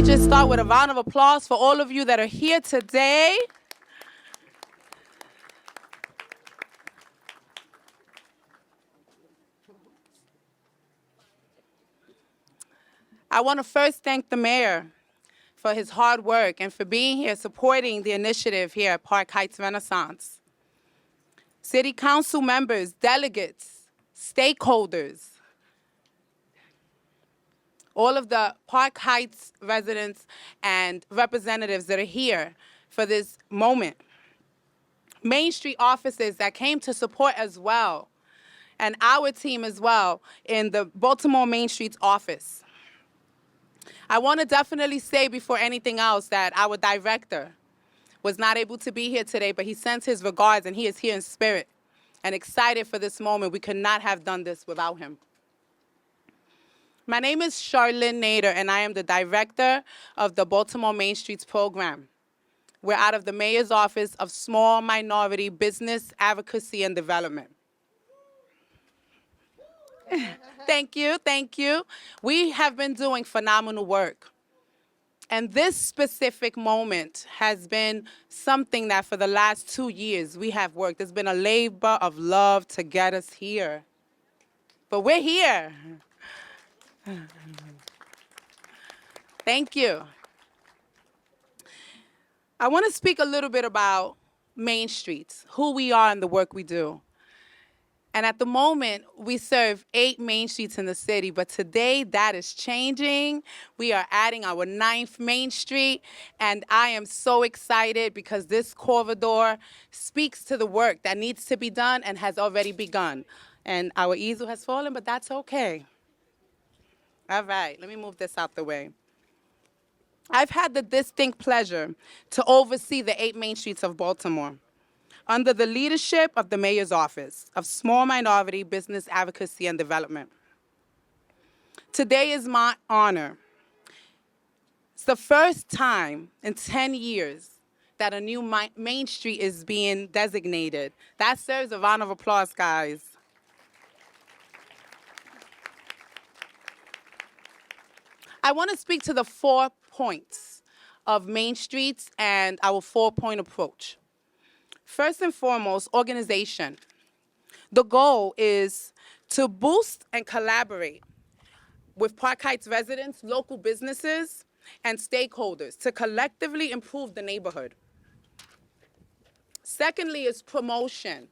we just start with a round of applause for all of you that are here today. I want to first thank the mayor for his hard work and for being here supporting the initiative here at Park Heights Renaissance. City council members, delegates, stakeholders, all of the Park Heights residents and representatives that are here for this moment. Main Street officers that came to support as well, and our team as well in the Baltimore Main Streets office. I want to definitely say before anything else that our director was not able to be here today, but he sends his regards and he is here in spirit and excited for this moment. We could not have done this without him. My name is Charlene Nader, and I am the director of the Baltimore Main Streets program. We're out of the Mayor's Office of Small Minority Business Advocacy and Development. Thank you, thank you. We have been doing phenomenal work. And this specific moment has been something that for the last 2 years we have worked. It's been a labor of love to get us here. But we're here. Thank you. I want to speak a little bit about Main Streets, who we are and the work we do. And at the moment, we serve 8 Main Streets in the city, but today that is changing. We are adding our 9th Main Street, and I am so excited because this corridor speaks to the work that needs to be done and has already begun. And our easel has fallen, but that's okay. All right, let me move this out the way. I've had the distinct pleasure to oversee the 8 Main Streets of Baltimore under the leadership of the Mayor's Office of Small Minority Business Advocacy and Development. Today is my honor. It's the first time in 10 years that a new Main Street is being designated. That serves a round of applause, guys. I want to speak to the 4 points of Main Streets and our 4-point approach. First and foremost, organization. The goal is to boost and collaborate with Park Heights residents, local businesses, and stakeholders to collectively improve the neighborhood. Secondly is promotion.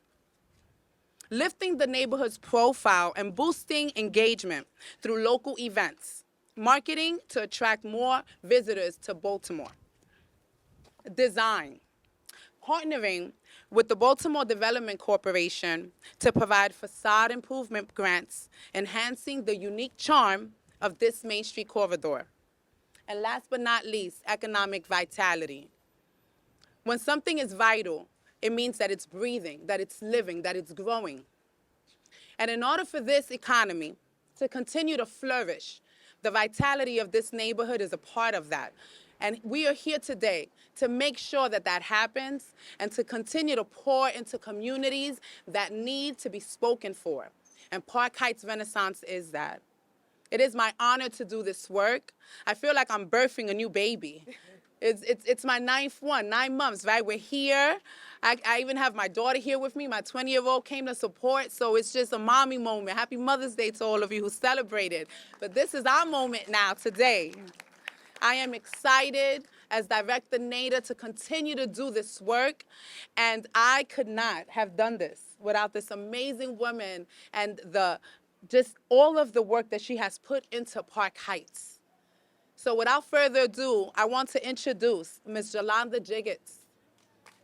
Lifting the neighborhood's profile and boosting engagement through local events. Marketing to attract more visitors to Baltimore. Design. Partnering with the Baltimore Development Corporation to provide facade improvement grants, enhancing the unique charm of this Main Street corridor. And last but not least, economic vitality. When something is vital, it means that it's breathing, that it's living, that it's growing. And in order for this economy to continue to flourish, the vitality of this neighborhood is a part of that. And we are here today to make sure that that happens and to continue to pour into communities that need to be spoken for. And Park Heights Renaissance is that. It is my honor to do this work. I feel like I'm birthing a new baby. It's my 9th one, 9 months, right? We're here. I even have my daughter here with me. My 20-year-old came to support, so it's just a mommy moment. Happy Mother's Day to all of you who celebrated. But this is our moment now, today. I am excited as Director Nader to continue to do this work, and I could not have done this without this amazing woman and just all of the work that she has put into Park Heights. So without further ado, I want to introduce Ms. Yolanda Jiggets,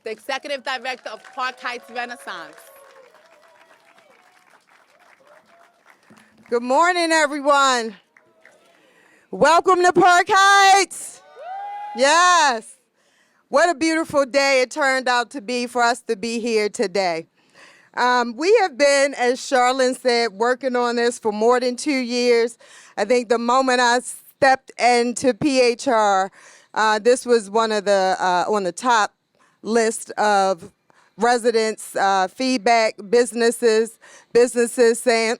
the Executive Director of Park Heights Renaissance. Good morning, everyone. Welcome to Park Heights. Yes. What a beautiful day it turned out to be for us to be here today. We have been, as Charlene said, working on this for more than 2 years. I think the moment I stepped into PHR, this was one of the on the top list of residents' feedback, businesses saying,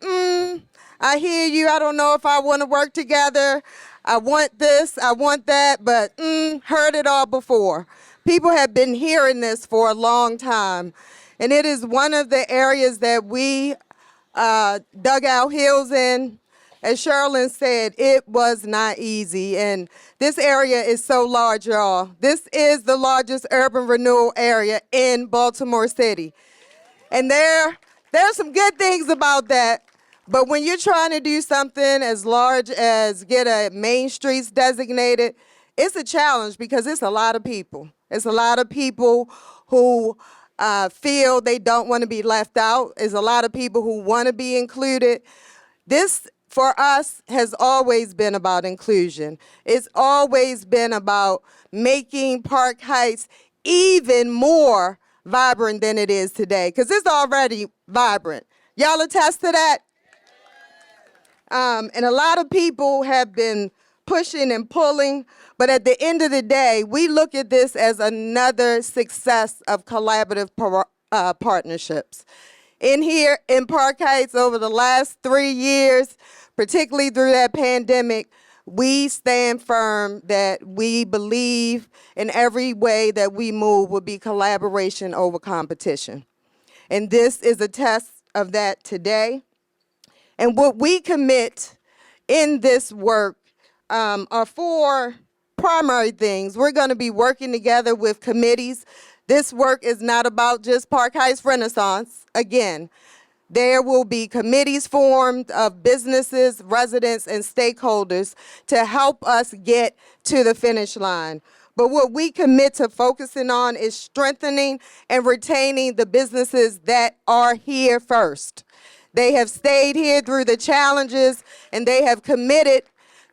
I hear you, I don't know if I want to work together. I want this, I want that, but heard it all before. People have been hearing this for a long time. And it is one of the areas that we dug our heels in. As Sherilyn said, it was not easy. And this area is so large, y'all. This is the largest urban renewal area in Baltimore City. And there's some good things about that. But when you're trying to do something as large as get a Main Streets designated, it's a challenge because it's a lot of people. It's a lot of people who feel they don't want to be left out. It's a lot of people who want to be included. This, for us, has always been about inclusion. It's always been about making Park Heights even more vibrant than it is today, because it's already vibrant. Y'all attest to that? And a lot of people have been pushing and pulling, but at the end of the day, we look at this as another success of collaborative partnerships. In here in Park Heights over the last 3 years, particularly through that pandemic, we stand firm that we believe in every way that we move will be collaboration over competition. And this is a test of that today. And what we commit in this work are 4 primary things. We're going to be working together with committees. This work is not about just Park Heights Renaissance. Again, there will be committees formed of businesses, residents, and stakeholders to help us get to the finish line. But what we commit to focusing on is strengthening and retaining the businesses that are here first. They have stayed here through the challenges, and they have committed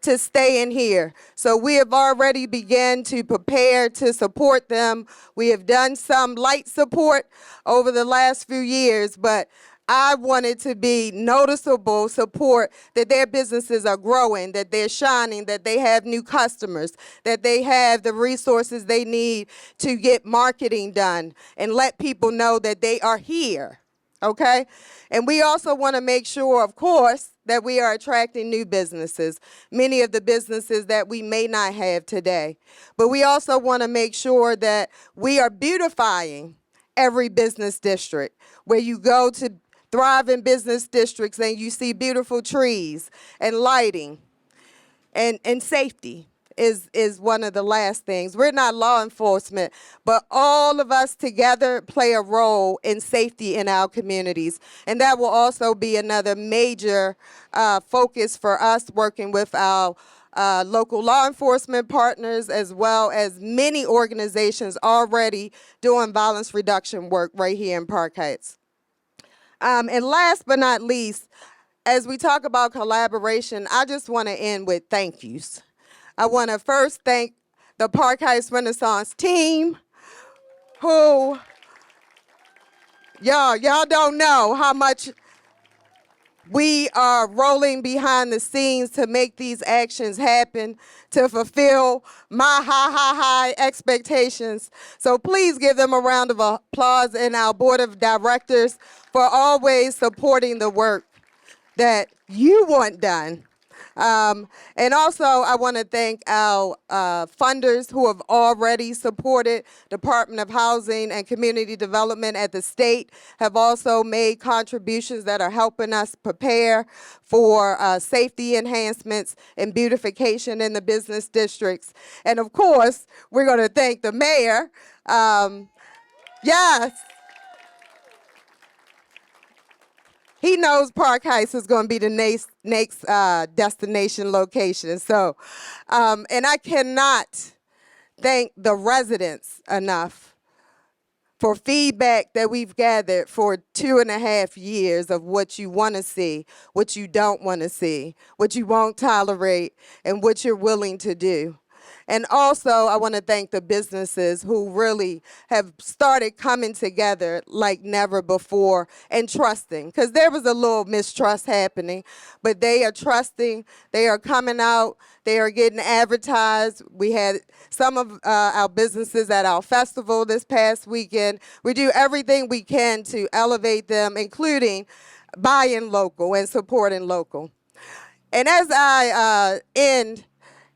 to staying here. So we have already begun to prepare to support them. We have done some light support over the last few years, but I want it to be noticeable support that their businesses are growing, that they're shining, that they have new customers, that they have the resources they need to get marketing done and let people know that they are here, okay? And we also want to make sure, of course, that we are attracting new businesses, many of the businesses that we may not have today. But we also want to make sure that we are beautifying every business district, where you go to thriving business districts and you see beautiful trees and lighting and safety is one of the last things. We're not law enforcement, but all of us together play a role in safety in our communities. And that will also be another major focus for us, working with our local law enforcement partners, as well as many organizations already doing violence reduction work right here in Park Heights. And last but not least, as we talk about collaboration, I just want to end with thank yous. I want to first thank the Park Heights Renaissance team, who, y'all don't know how much we are rolling behind the scenes to make these actions happen, to fulfill my high expectations. So please give them a round of applause, and our board of directors for always supporting the work that you want done. And also, I want to thank our funders who have already supported Department of Housing and Community Development at the state, have also made contributions that are helping us prepare for safety enhancements and beautification in the business districts. And of course, we're going to thank the mayor. Yes. He knows Park Heights is going to be the next destination location. So, and I cannot thank the residents enough for feedback that we've gathered for 2.5 years of what you want to see, what you don't want to see, what you won't tolerate, and what you're willing to do. And also, I want to thank the businesses who really have started coming together like never before and trusting, because there was a little mistrust happening, but they are trusting, they are coming out, they are getting advertised. We had some of our businesses at our festival this past weekend. We do everything we can to elevate them, including buying local and supporting local. And as I end,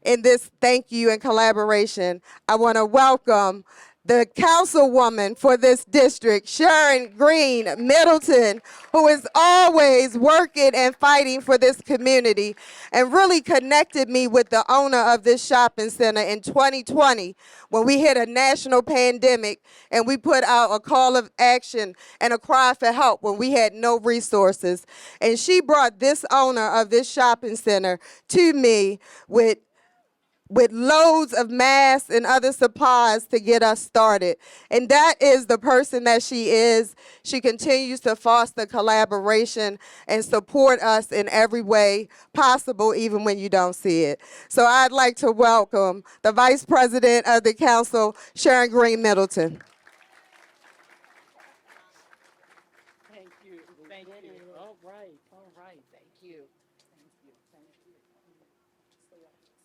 in this thank you and collaboration, I want to welcome the councilwoman for this district, Sharon Green Middleton, who is always working and fighting for this community and really connected me with the owner of this shopping center in 2020 when we hit a national pandemic and we put out a call of action and a cry for help when we had no resources. And she brought this owner of this shopping center to me with loads of masks and other supplies to get us started. And that is the person that she is. She continues to foster collaboration and support us in every way possible, even when you don't see it. So I'd like to welcome the Vice President of the Council, Sharon Green Middleton. Thank you. Thank you. All right. Thank you.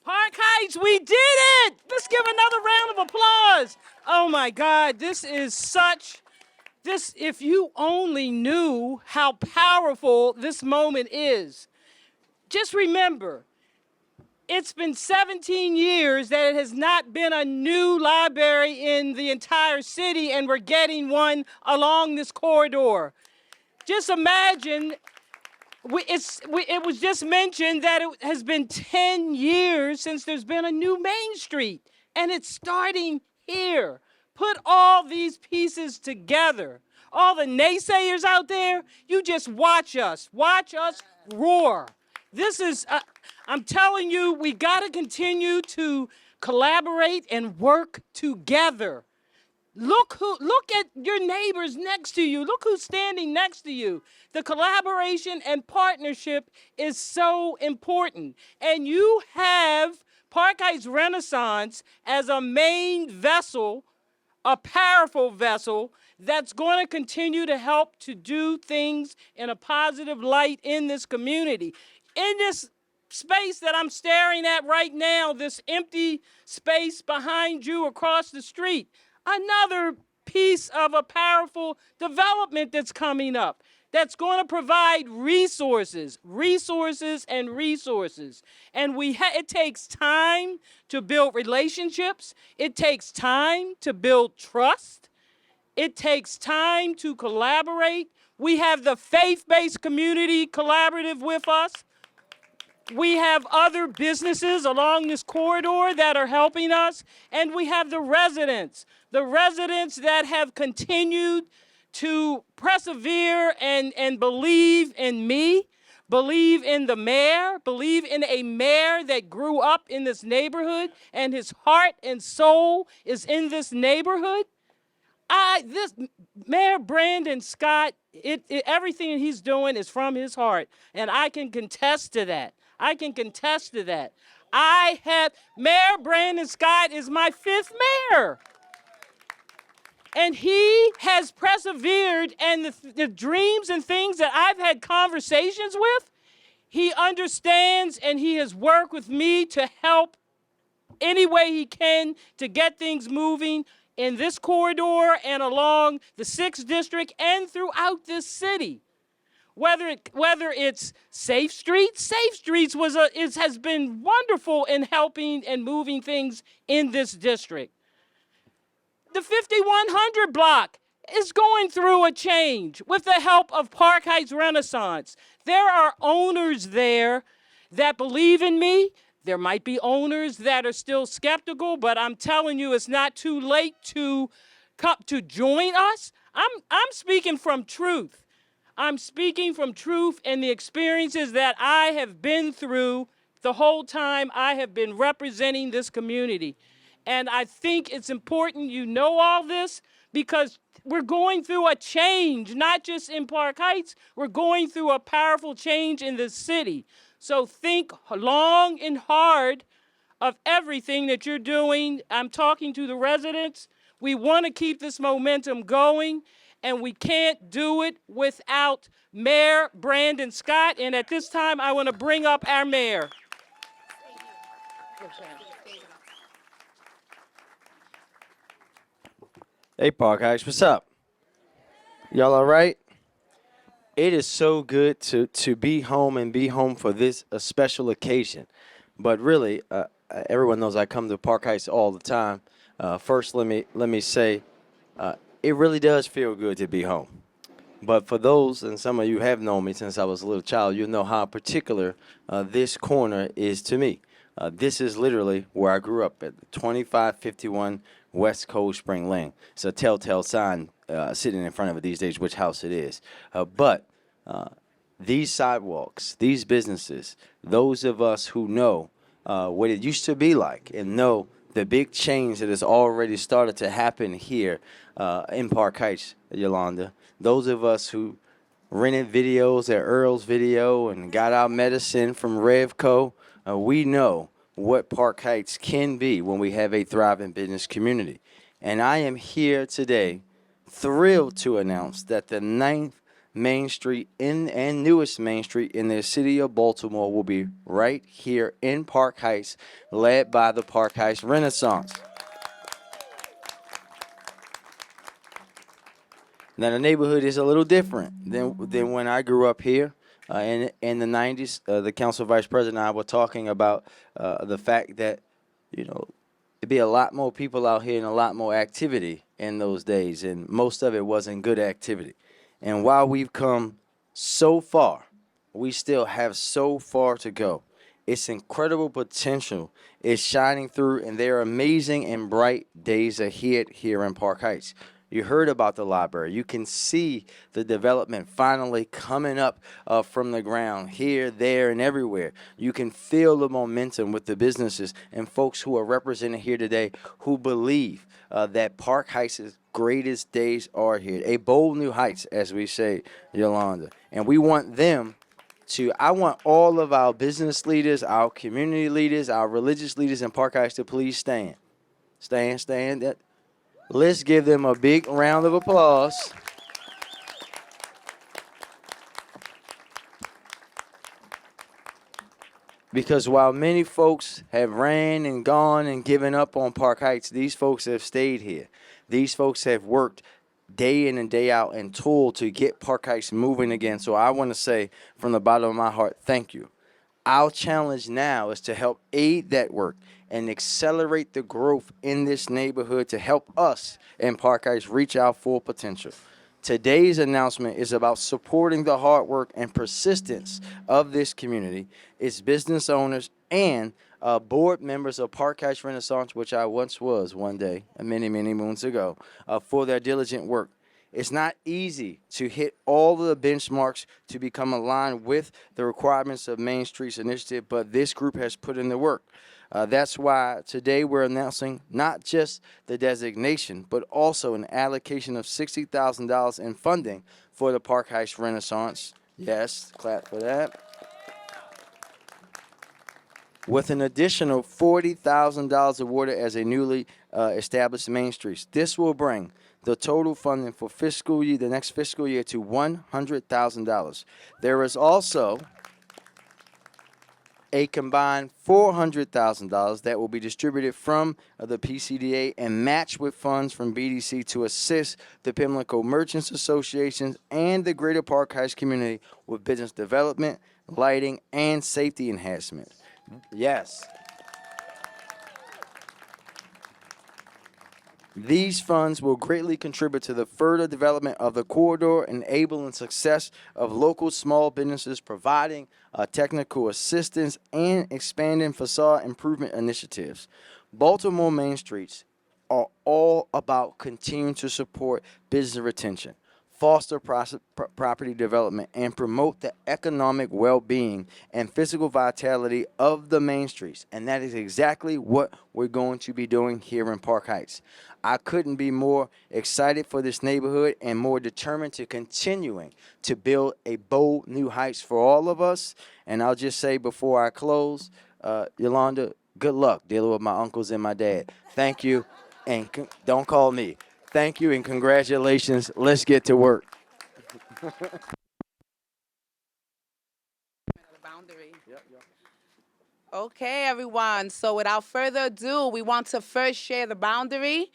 Park Heights, we did it! Let's give another round of applause. Oh my God, if you only knew how powerful this moment is. Just remember, it's been 17 years that it has not been a new library in the entire city, and we're getting one along this corridor. Just imagine. It was just mentioned that it has been 10 years since there's been a new Main Street, and it's starting here. Put all these pieces together. All the naysayers out there, you just watch us roar. I'm telling you, we got to continue to collaborate and work together. Look at your neighbors next to you. Look who's standing next to you. The collaboration and partnership is so important. And you have Park Heights Renaissance as a main vessel, a powerful vessel that's going to continue to help to do things in a positive light in this community. In this space that I'm staring at right now, this empty space behind you across the street, another piece of a powerful development that's coming up that's going to provide resources. And it takes time to build relationships. It takes time to build trust. It takes time to collaborate. We have the faith-based community collaborative with us. We have other businesses along this corridor that are helping us, and we have the residents that have continued to persevere and believe in me, believe in the mayor, believe in a mayor that grew up in this neighborhood, and his heart and soul is in this neighborhood. This Mayor Brandon Scott, everything he's doing is from his heart, and I can contest to that. Mayor Brandon Scott is my 5th mayor. And he has persevered, and the dreams and things that I've had conversations with, he understands, and he has worked with me to help any way he can to get things moving in this corridor and along the 6th District and throughout this city. Whether it's Safe Streets has been wonderful in helping and moving things in this district. The 5100 block is going through a change with the help of Park Heights Renaissance. There are owners there that believe in me. There might be owners that are still skeptical, but I'm telling you, it's not too late to come to join us. I'm speaking from truth. I'm speaking from truth and the experiences that I have been through the whole time I have been representing this community. And I think it's important you know all this because we're going through a change, not just in Park Heights. We're going through a powerful change in this city. So think long and hard of everything that you're doing. I'm talking to the residents. We want to keep this momentum going, and we can't do it without Mayor Brandon Scott. And at this time, I want to bring up our mayor. Hey, Park Heights, what's up? Y'all all right? It is so good to be home and be home for this special occasion. But really, everyone knows I come to Park Heights all the time. First, let me say, it really does feel good to be home. But for those, and some of you have known me since I was a little child, you know how particular this corner is to me. This is literally where I grew up at 2551 West Cold Spring Lane. It's a telltale sign sitting in front of it these days which house it is. But these sidewalks, these businesses, those of us who know what it used to be like and know the big change that has already started to happen here in Park Heights, Yolanda, those of us who rented videos at Earl's Video and got our medicine from Revco, we know what Park Heights can be when we have a thriving business community. And I am here today thrilled to announce that the ninth Main Street and newest Main Street in the city of Baltimore will be right here in Park Heights, led by the Park Heights Renaissance. Now the neighborhood is a little different than when I grew up here in the 90s. The council vice president and I were talking about the fact that, you know, it'd be a lot more people out here and a lot more activity in those days, and most of it wasn't good activity. And while we've come so far, we still have so far to go. Its incredible potential is shining through, and there are amazing and bright days ahead here in Park Heights. You heard about the library. You can see the development finally coming up from the ground here, there, and everywhere. You can feel the momentum with the businesses and folks who are represented here today who believe that Park Heights' greatest days are here. A bold new heights, as we say, Yolanda. And we want them to, I want all of our business leaders, our community leaders, our religious leaders in Park Heights to please stand. Stand. Let's give them a big round of applause. Because while many folks have ran and gone and given up on Park Heights, these folks have stayed here. These folks have worked day in and day out and toiled to get Park Heights moving again. So I want to say from the bottom of my heart, thank you. Our challenge now is to help aid that work and accelerate the growth in this neighborhood to help us in Park Heights reach our full potential. Today's announcement is about supporting the hard work and persistence of this community, its business owners, and board members of Park Heights Renaissance, which I once was one day, many, many moons ago, for their diligent work. It's not easy to hit all of the benchmarks to become aligned with the requirements of Main Streets Initiative, but this group has put in the work. That's why today we're announcing not just the designation, but also an allocation of $60,000 in funding for the Park Heights Renaissance. Yes, clap for that. With an additional $40,000 awarded as a newly established Main Streets. This will bring the total funding for the next fiscal year to $100,000. There is also a combined $400,000 that will be distributed from the PCDA and matched with funds from BDC to assist the Pimlico Merchants Associations and the Greater Park Heights community with business development, lighting, and safety enhancement. Yes. These funds will greatly contribute to the further development of the corridor, enabling success of local small businesses, providing technical assistance, and expanding facade improvement initiatives. Baltimore Main Streets are all about continuing to support business retention, foster property development, and promote the economic well-being and physical vitality of the Main Streets. And that is exactly what we're going to be doing here in Park Heights. I couldn't be more excited for this neighborhood and more determined to continuing to build a bold new heights for all of us. And I'll just say before I close, Yolanda, good luck dealing with my uncles and my dad. Thank you, and don't call me. Thank you and congratulations. Let's get to work. Okay, everyone. So without further ado, we want to first share the boundary.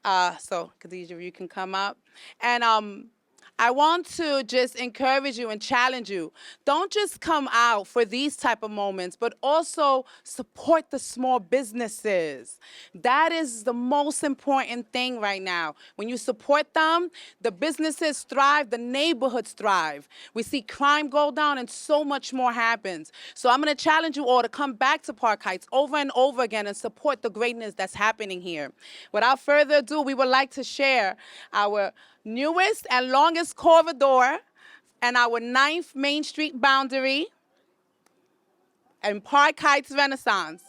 So Khadijah, you can come up. And I want to just encourage you and challenge you. Don't just come out for these type of moments, but also support the small businesses. That is the most important thing right now. When you support them, the businesses thrive, the neighborhoods thrive. We see crime go down and so much more happens. So I'm going to challenge you all to come back to Park Heights over and over again and support the greatness that's happening here. Without further ado, we would like to share our newest and longest corridor and our 9th Main Street boundary and Park Heights Renaissance.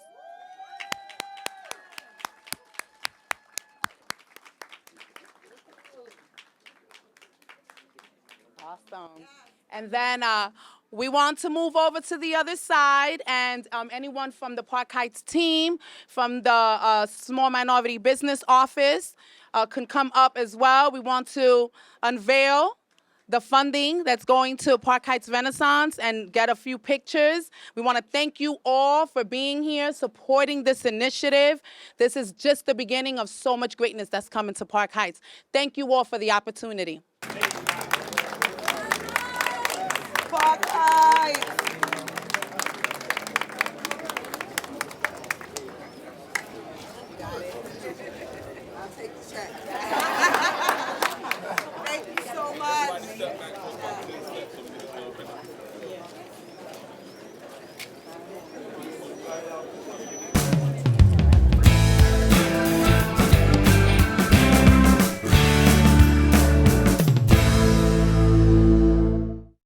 Awesome. And then we want to move over to the other side, and anyone from the Park Heights team, from the Small Minority Business Office can come up as well. We want to unveil the funding that's going to Park Heights Renaissance and get a few pictures. We want to thank you all for being here, supporting this initiative. This is just the beginning of so much greatness that's coming to Park Heights. Thank you all for the opportunity. Park Heights. I'll take the check.